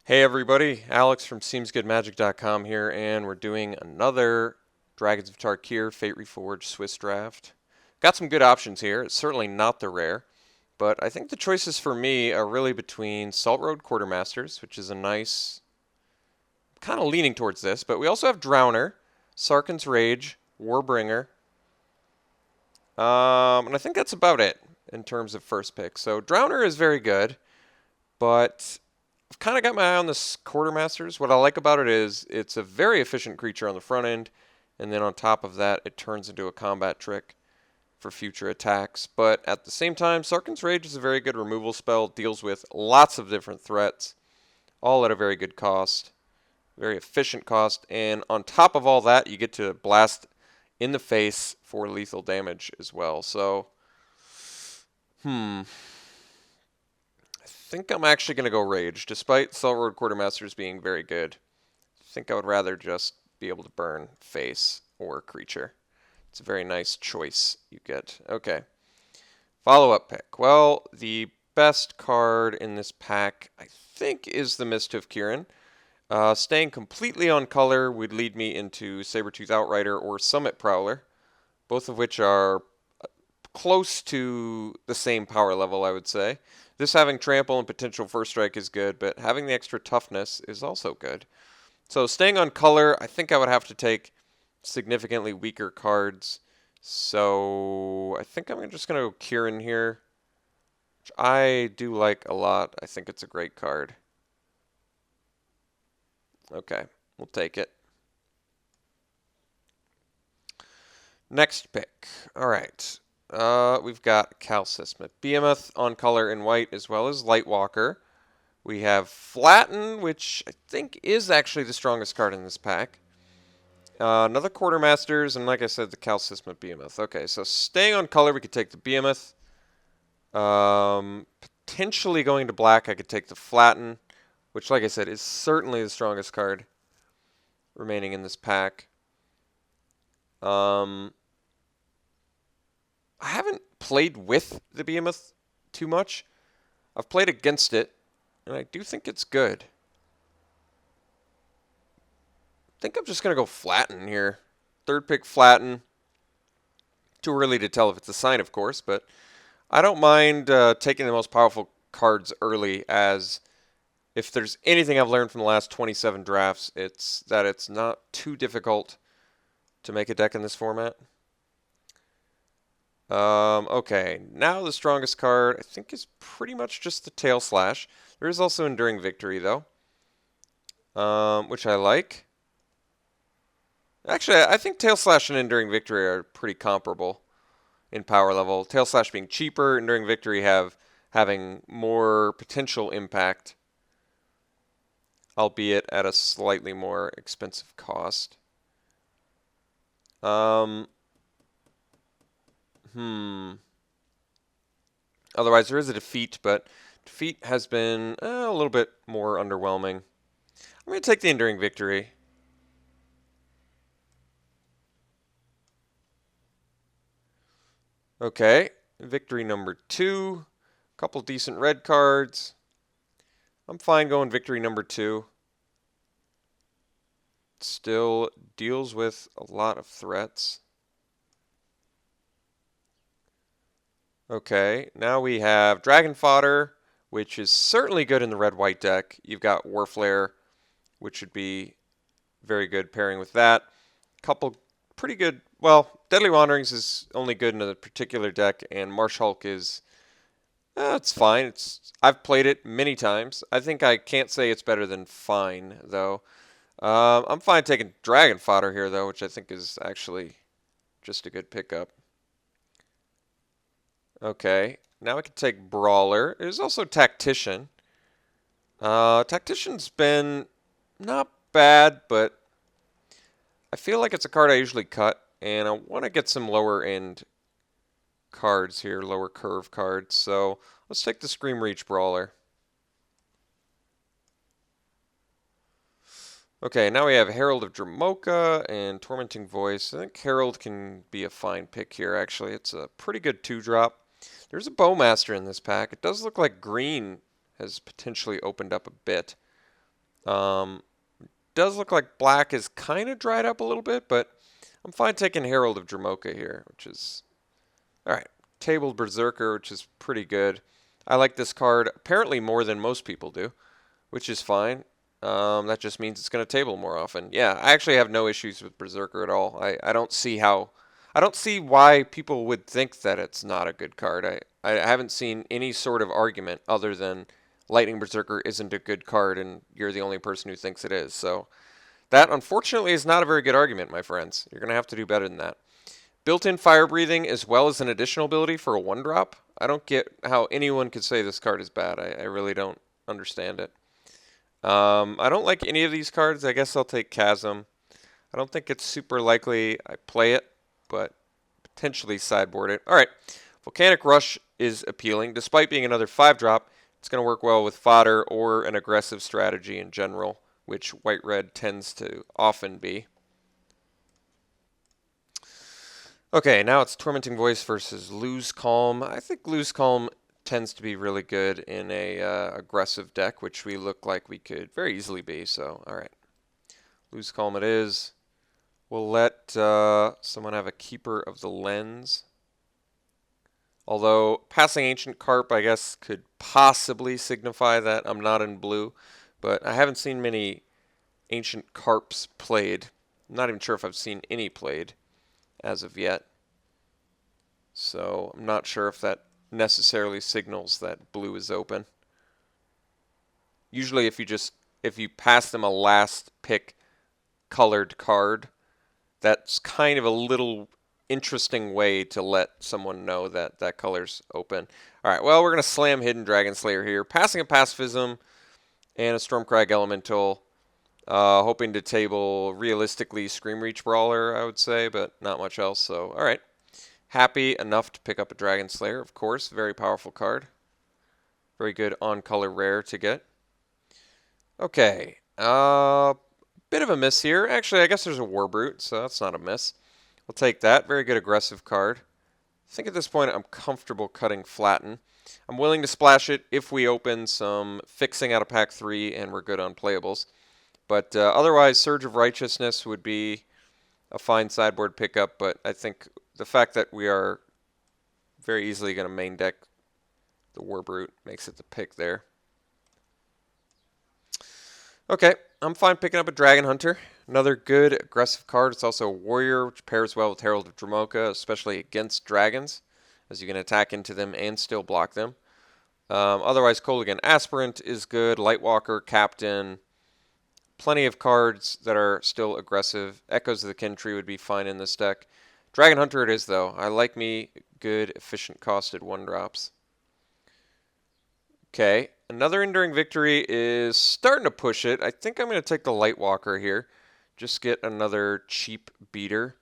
Hey everybody, Alex from SeemsGoodMagic.com here, and we're doing another Dragons of Tarkir Fate Reforged Swiss draft. Got some good options here. It's certainly not the rare, but I think the choices for me are really between Salt Road Quartermasters, which is a nice, kind of leaning towards this, but we also have Drowner, Sarkhan's Rage, Warbringer, and I think that's about it in terms of first pick. So Drowner is very good, but I've kind of got my eye on this Quartermasters. What I like about it is it's a very efficient creature on the front end, and then on top of that, it turns into a combat trick for future attacks. But at the same time, Sarkhan's Rage is a very good removal spell, deals with lots of different threats, all at a very good cost, very efficient cost, and on top of all that, you get to blast in the face for lethal damage as well. So, I think I'm actually going to go Rage, despite Salt Road Quartermasters being very good. I think I would rather just be able to burn face or creature. It's a very nice choice you get. Okay. Follow-up pick. Well, the best card in this pack, I think, is the Mist of Kirin. Staying completely on color would lead me into Sabertooth Outrider or Summit Prowler, both of which are close to the same power level, I would say. This having trample and potential first strike is good, but having the extra toughness is also good. So staying on color, I think I would have to take significantly weaker cards. So I think I'm just going to go Kirin here, which I do like a lot. I think it's a great card. Okay, we'll take it. Next pick. All right. We've got Calcismet Behemoth on color in white, as well as Lightwalker. We have Flatten, which I think is actually the strongest card in this pack. Another Quartermasters, and like I said, the Calcismet Behemoth. Okay, so staying on color, we could take the Behemoth. Potentially going to black, I could take the Flatten, which, like I said, is certainly the strongest card remaining in this pack. I haven't played with the Behemoth too much. I've played against it, and I do think it's good. I think I'm just going to go Flatten here. Third pick Flatten. Too early to tell if it's a sign, of course, but I don't mind taking the most powerful cards early, as if there's anything I've learned from the last 27 drafts, it's that it's not too difficult to make a deck in this format. Okay, now the strongest card I think is pretty much just the Tail Slash. There is also Enduring Victory, though, which I like. Actually, I think Tail Slash and Enduring Victory are pretty comparable in power level. Tail Slash being cheaper, Enduring Victory having more potential impact, albeit at a slightly more expensive cost. Otherwise, there is a defeat, but defeat has been a little bit more underwhelming. I'm going to take the Enduring Victory. Okay, victory number 2. Couple decent red cards. I'm fine going victory number 2. Still deals with a lot of threats. Okay, now we have Dragon Fodder, which is certainly good in the red-white deck. You've got Warflare, which should be very good pairing with that. Couple pretty good, well, Deadly Wanderings is only good in a particular deck, and Marsh Hulk is, it's fine. I've played it many times. I think I can't say it's better than fine, though. I'm fine taking Dragon Fodder here, though, which I think is actually just a good pickup. Okay, now I can take Brawler. There's also Tactician. Tactician's been not bad, but I feel like it's a card I usually cut, and I want to get some lower end cards here, lower curve cards. So let's take the Scream Reach Brawler. Okay, now we have Herald of Dramoka and Tormenting Voice. I think Herald can be a fine pick here, actually. It's a pretty good 2-drop. There's a Bowmaster in this pack. It does look like green has potentially opened up a bit. Um, does look like black is kind of dried up a little bit, but I'm fine taking Herald of Dromoka here, which is... Alright, tabled Berserker, which is pretty good. I like this card apparently more than most people do, which is fine. That just means it's going to table more often. Yeah, I actually have no issues with Berserker at all. I don't see how... I don't see why people would think that it's not a good card. I haven't seen any sort of argument other than Lightning Berserker isn't a good card and you're the only person who thinks it is. So that, unfortunately, is not a very good argument, my friends. You're going to have to do better than that. Built-in fire breathing as well as an additional ability for a 1-drop. I don't get how anyone could say this card is bad. I really don't understand it. I don't like any of these cards. I guess I'll take Chasm. I don't think it's super likely I play it, but potentially sideboard it. Alright, Volcanic Rush is appealing. Despite being another 5-drop, it's going to work well with fodder or an aggressive strategy in general, which white-red tends to often be. Okay, now it's Tormenting Voice versus Lose Calm. I think Lose Calm tends to be really good in a aggressive deck, which we look like we could very easily be. So, alright. Lose Calm it is. We'll let someone have a Keeper of the Lens. Although, passing Ancient Carp, I guess, could possibly signify that I'm not in blue. But I haven't seen many Ancient Carps played. I'm not even sure if I've seen any played as of yet. So, I'm not sure if that necessarily signals that blue is open. Usually if you pass them a last pick colored card, that's kind of a little interesting way to let someone know that that color's open. Alright, well, we're going to slam Hidden Dragon Slayer here. Passing a Pacifism and a Stormcrag Elemental. Hoping to table, realistically, Scream Reach Brawler, I would say, but not much else. So, alright. Happy enough to pick up a Dragon Slayer, of course. Very powerful card. Very good on-color rare to get. Okay. Bit of a miss here. Actually, I guess there's a Warbrute, so that's not a miss. We'll take that. Very good aggressive card. I think at this point I'm comfortable cutting Flatten. I'm willing to splash it if we open some fixing out of pack 3 and we're good on playables. But otherwise, Surge of Righteousness would be a fine sideboard pickup, but I think the fact that we are very easily going to main deck the Warbrute makes it the pick there. Okay, I'm fine picking up a Dragon Hunter. Another good aggressive card. It's also a Warrior, which pairs well with Herald of Dromoka, especially against dragons, as you can attack into them and still block them. Otherwise, Kolaghan Aspirant is good. Lightwalker, Captain. Plenty of cards that are still aggressive. Echoes of the Kin Tree would be fine in this deck. Dragon Hunter it is, though. I like me good, efficient costed 1-drops. Okay, another Enduring Victory is starting to push it. I think I'm going to take the Lightwalker here. Just get another cheap beater.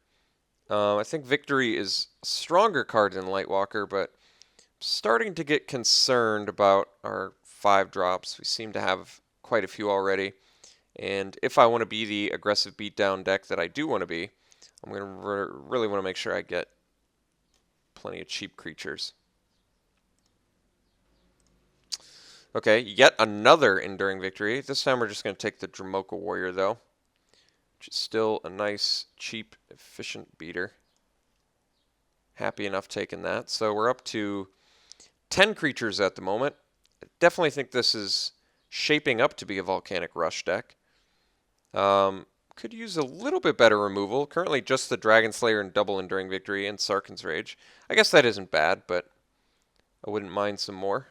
I think Victory is a stronger card than Lightwalker, but I'm starting to get concerned about our 5-drops. We seem to have quite a few already. And if I want to be the aggressive beatdown deck that I do want to be, I'm going to really want to make sure I get plenty of cheap creatures. Okay, yet another Enduring Victory. This time we're just going to take the Dromoka Warrior, though, which is still a nice, cheap, efficient beater. Happy enough taking that. So we're up to 10 creatures at the moment. I definitely think this is shaping up to be a Volcanic Rush deck. Could use a little bit better removal. Currently just the Dragon Slayer and double Enduring Victory and Sarkhan's Rage. I guess that isn't bad, but I wouldn't mind some more.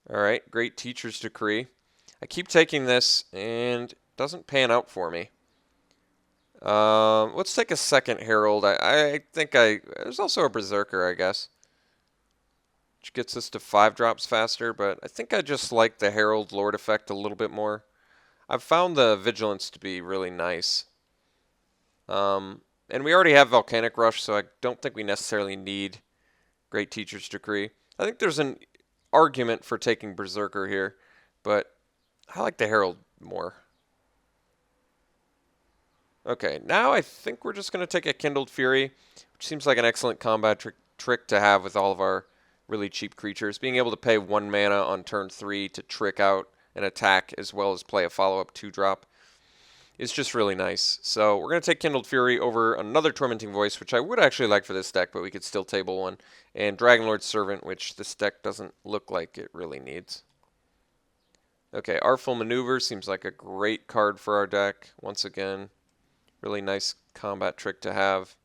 Alright, Great Teacher's Decree. I keep taking this and it doesn't pan out for me. Let's take a second Herald. I think there's also a Berserker, I guess, which gets us to 5-drops faster, but I think I just like the Herald Lord effect a little bit more. I've found the Vigilance to be really nice. And we already have Volcanic Rush, so I don't think we necessarily need Great Teacher's Decree. I think there's an argument for taking Berserker here, but I like the Herald more. Okay, now I think we're just going to take a Kindled Fury, which seems like an excellent combat trick to have with all of our really cheap creatures. Being able to pay 1 mana on turn 3 to trick out an attack as well as play a follow-up 2-drop is just really nice. So we're going to take Kindled Fury over another Tormenting Voice, which I would actually like for this deck, but we could still table one, and Dragonlord's Servant, which this deck doesn't look like it really needs. Okay, Artful Maneuver seems like a great card for our deck. Once again, really nice combat trick to have.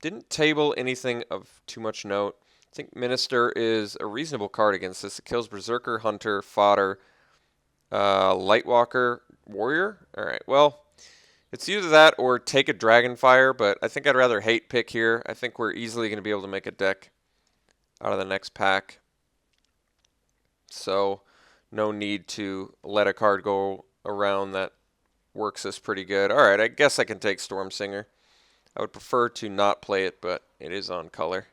Didn't table anything of too much note. I think Minister is a reasonable card against this. It kills Berserker, Hunter, Fodder, Lightwalker, Warrior. Alright, well, it's either that or take a Dragonfire, but I think I'd rather hate pick here. I think we're easily going to be able to make a deck out of the next pack. So, no need to let a card go around that works us pretty good. Alright, I guess I can take Stormsinger. I would prefer to not play it, but it is on color.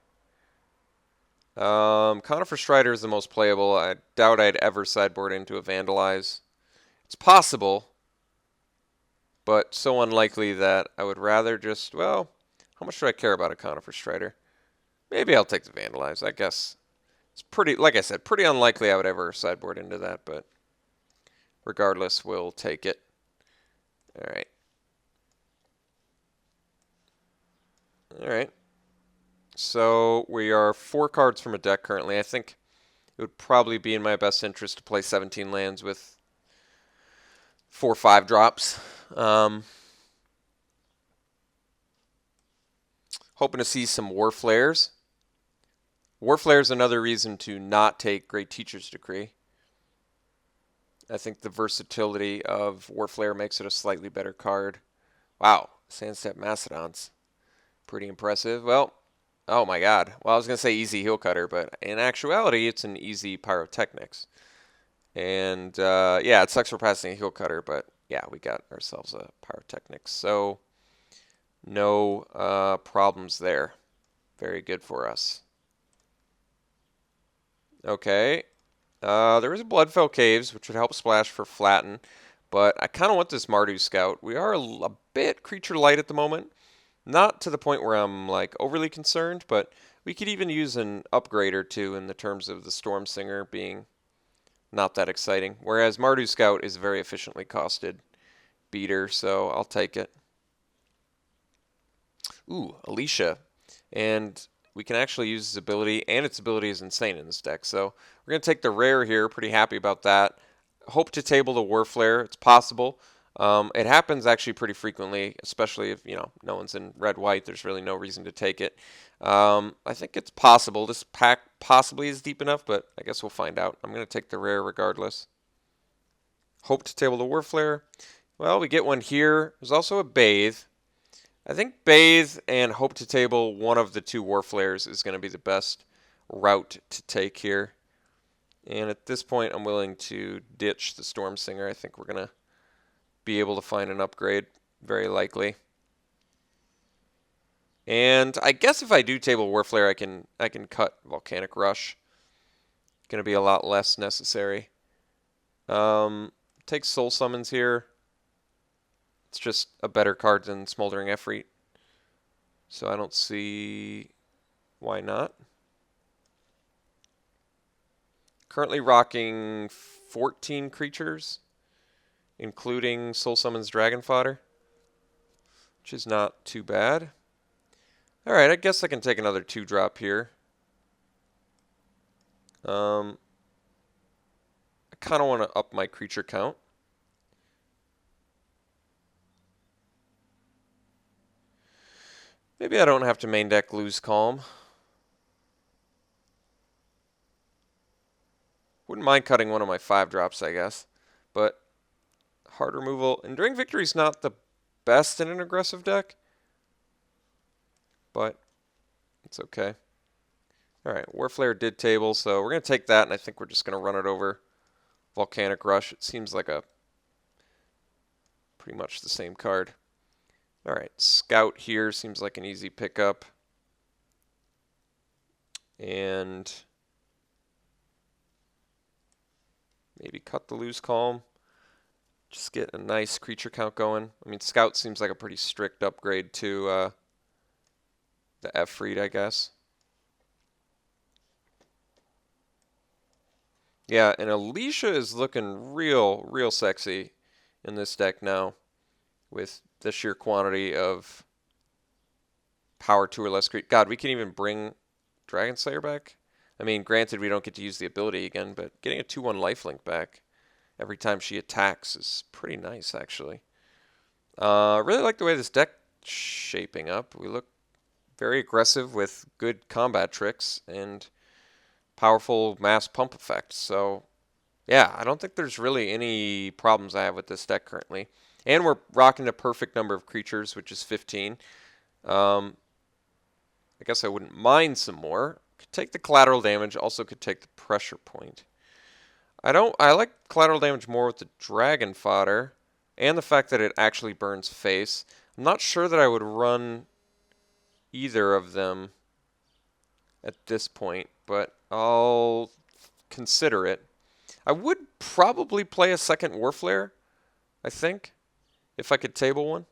Conifer Strider is the most playable. I doubt I'd ever sideboard into a Vandalize. It's possible, but so unlikely that I would rather just, well, how much do I care about a Conifer Strider? Maybe I'll take the Vandalize. I guess it's pretty, like I said, pretty unlikely I would ever sideboard into that, but regardless, we'll take it. Alright. Alright. So we are 4 cards from a deck currently. I think it would probably be in my best interest to play 17 lands with 4 5-drops. Hoping to see some War Flares. War Flare is another reason to not take Great Teacher's Decree. I think the versatility of War Flare makes it a slightly better card. Wow, Sandstep Mastodons. Pretty impressive. Well, oh my god. Well, I was going to say easy Heel Cutter, but in actuality, it's an easy Pyrotechnics. And, yeah, it sucks for passing a Heel Cutter, but, yeah, we got ourselves a Pyrotechnics. So, no problems there. Very good for us. Okay. There is a Bloodfell Caves, which would help splash for Flatten, but I kind of want this Mardu Scout. We are a bit creature light at the moment. Not to the point where I'm like overly concerned, but we could even use an upgrade or two in the terms of the Storm Singer being not that exciting. Whereas Mardu Scout is a very efficiently costed beater, so I'll take it. Ooh, Alicia. And we can actually use its ability, and its ability is insane in this deck. So we're going to take the rare here. Pretty happy about that. Hope to table the War Flare. It's possible. It happens actually pretty frequently, especially if, you know, no one's in red-white. There's really no reason to take it. I think it's possible. This pack possibly is deep enough, but I guess we'll find out. I'm going to take the rare regardless. Hope to table the War Flare. Well, we get one here. There's also a Bathe. I think Bathe and hope to table one of the 2 War Flares is going to be the best route to take here. And at this point, I'm willing to ditch the Storm Singer. I think we're going to be able to find an upgrade, very likely. And I guess if I do table War Flare, I can cut Volcanic Rush. Going to be a lot less necessary. Take Soul Summons here. It's just a better card than Smoldering Efreet. So I don't see why not. Currently rocking 14 creatures, including Soul Summon's Dragon Fodder, which is not too bad. Alright, I guess I can take another 2-drop here. I kind of want to up my creature count. Maybe I don't have to main deck Lose Calm. Wouldn't mind cutting one of my 5-drops, I guess. But hard removal. Enduring Victory is not the best in an aggressive deck, but it's okay. Alright, War Flare did table, so we're going to take that, and I think we're just going to run it over Volcanic Rush. It seems like a pretty much the same card. Alright, Scout here seems like an easy pickup. And maybe cut the Lose Calm. Just get a nice creature count going. I mean, Scout seems like a pretty strict upgrade to the Efreet, I guess. Yeah, and Alicia is looking real sexy in this deck now with the sheer quantity of power 2 or less creatures. God, we can even bring Dragon Slayer back. I mean, granted, we don't get to use the ability again, but getting a 2/1 lifelink back every time she attacks is pretty nice, actually. Really like the way this deck shaping up. We look very aggressive with good combat tricks and powerful mass pump effects. So, yeah, I don't think there's really any problems I have with this deck currently. And we're rocking a perfect number of creatures, which is 15. I guess I wouldn't mind some more. Could take the collateral damage, also could take the pressure point. I like collateral damage more with the dragon fodder and the fact that it actually burns face. I'm not sure that I would run either of them at this point, but I'll consider it. I would probably play a second Warflare, I think, if I could table one.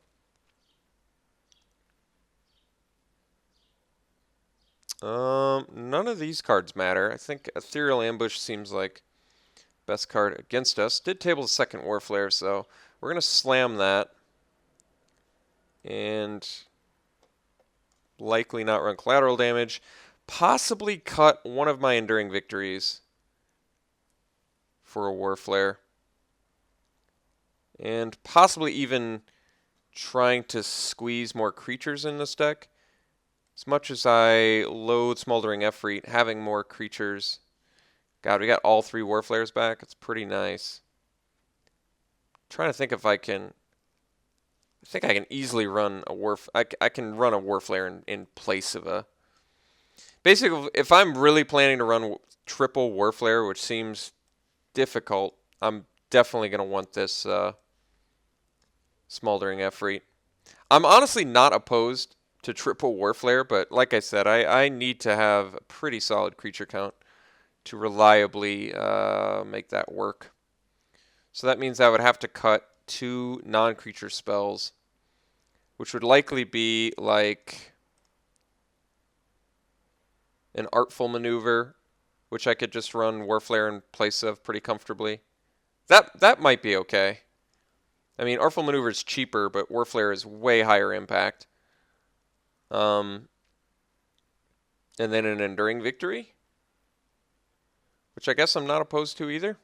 None of these cards matter. I think Ethereal Ambush seems like best card against us. Did table the second Warflare, so we're going to slam that. And likely not run collateral damage. Possibly cut one of my Enduring Victories for a Warflare. And possibly even trying to squeeze more creatures in this deck. As much as I loathe Smoldering Efreet, having more creatures. God, we got all 3 Warflares back. It's pretty nice. I'm trying to think if I can. I think I can easily run a I can run a Warflare in place of a. Basically, if I'm really planning to run triple Warflare, which seems difficult, I'm definitely going to want this Smoldering Efreet. I'm honestly not opposed to triple Warflare, but like I said, I need to have a pretty solid creature count to reliably make that work. So that means I would have to cut 2 non-creature spells, which would likely be like an Artful Maneuver, which I could just run Warflare in place of pretty comfortably. That might be okay. I mean, Artful Maneuver is cheaper, but Warflare is way higher impact. And then an Enduring Victory, which I guess I'm not opposed to either.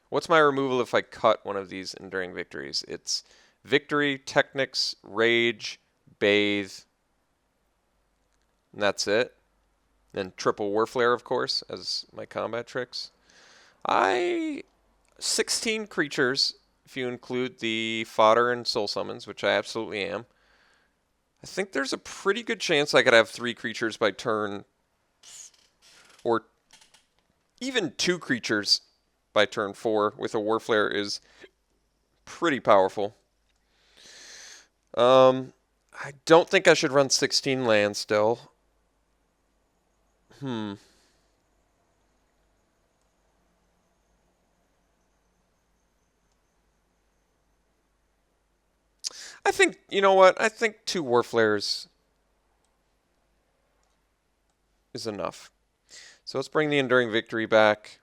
What's my removal if I cut one of these Enduring Victories? It's Victory, Technics, Rage, Bathe, and that's it. Then triple Warflare, of course, as my combat tricks. 16 creatures, if you include the fodder and soul summons, which I absolutely am. I think there's a pretty good chance I could have 3 creatures by turn, or even 2 creatures by turn 4 with a Warflare is pretty powerful. I don't think I should run 16 lands still. I think, you know what? I think 2 Warflares is enough. So let's bring the Enduring Victory back.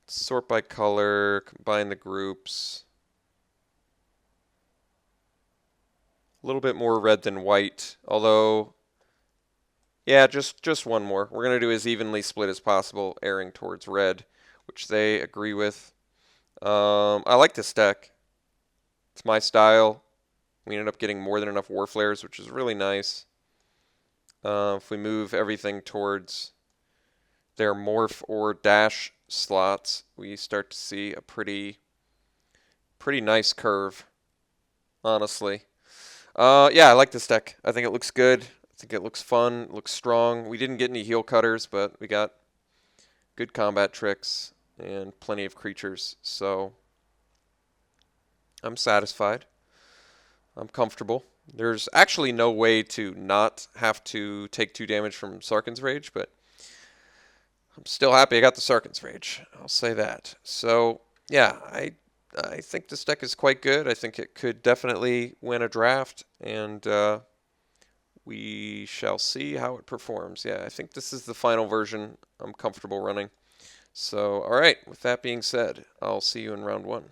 Sort by color, combine the groups. A little bit more red than white, although, yeah, just one more. We're going to do as evenly split as possible, erring towards red, which they agree with. I like this deck. It's my style. We ended up getting more than enough Warflares, which is really nice. If we move everything towards their morph or dash slots, we start to see a pretty nice curve, honestly. Yeah, I like this deck. I think it looks good. I think it looks fun. It looks strong. We didn't get any heal cutters, but we got good combat tricks and plenty of creatures. So I'm satisfied. I'm comfortable. There's actually no way to not have to take 2 damage from Sarkhan's Rage, but I'm still happy I got the Sarkhan's Rage. I'll say that. So, yeah, I think this deck is quite good. I think it could definitely win a draft, and we shall see how it performs. Yeah, I think this is the final version I'm comfortable running. So, all right, with that being said, I'll see you in round 1.